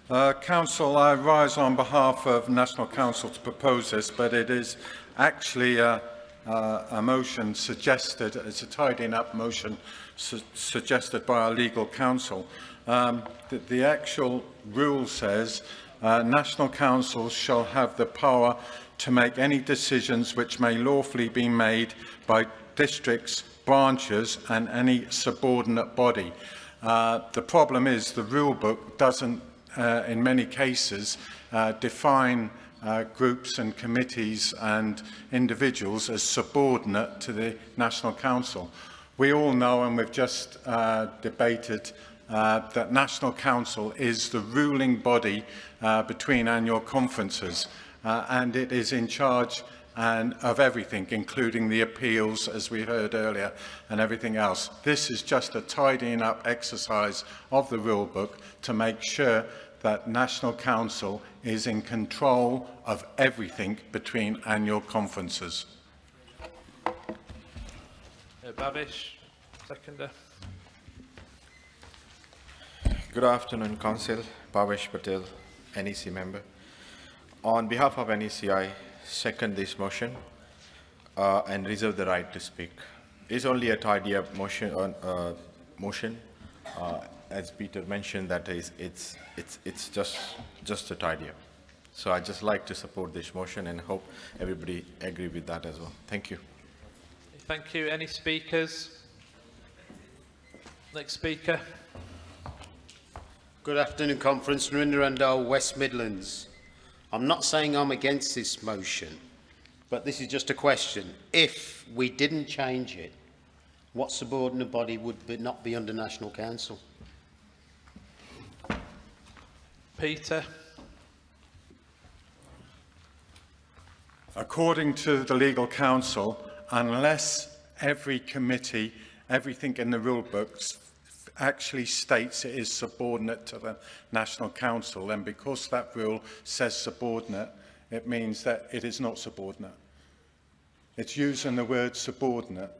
Council, I rise on behalf of National Council to propose this, but it is actually a motion suggested, it's a tidying up motion suggested by our legal counsel. The actual rule says National Councils shall have the power to make any decisions which may lawfully be made by districts, branches and any subordinate body. The problem is the rule book doesn't in many cases define groups and committees and individuals as subordinate to the National Council. We all know, and we've just debated, that National Council is the ruling body between annual conferences, and it is in charge of everything, including the appeals, as we heard earlier, and everything else. This is just a tidying up exercise of the rule book to make sure that National Council is in control of everything between annual conferences. Babish, seconder. Good afternoon, Council. Bhavesh Patel, NEC member. On behalf of NEC, I second this motion and reserve the right to speak. It's only a tidy up motion. As Peter mentioned, that it's just a tidy up. So I just like to support this motion and hope everybody agree with that as well. Thank you. Thank you. Any speakers? Next speaker. Good afternoon, Conference. Narinder Randall, West Midlands. I'm not saying I'm against this motion, but this is just a question. If we didn't change it, what subordinate body would not be under National Council? Peter. According to the legal counsel, unless every committee, everything in the rule books actually states it is subordinate to the National Council, and because that rule says subordinate, it means that it is not subordinate. It's using the word subordinate.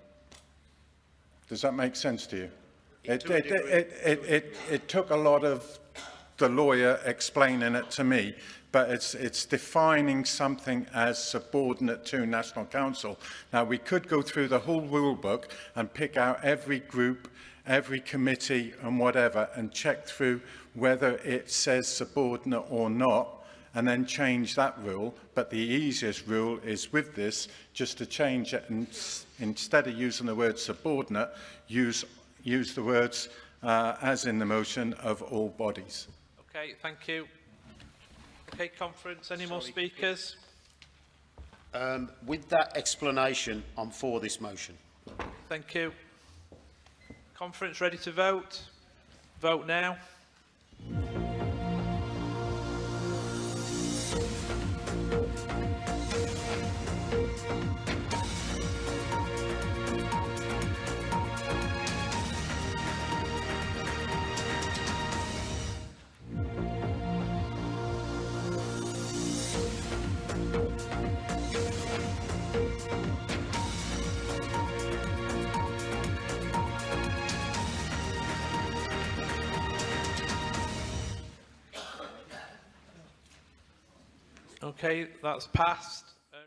Does that make sense to you? It took a lot of the lawyer explaining it to me, but it's defining something as subordinate to National Council. Now, we could go through the whole rule book and pick out every group, every committee and whatever, and check through whether it says subordinate or not, and then change that rule. But the easiest rule is with this, just to change it, and instead of using the word subordinate, use the words, as in the motion, of all bodies. Okay, thank you. Okay, Conference, any more speakers? With that explanation, I'm for this motion. Thank you. Conference ready to vote? Vote now. Okay, that's passed.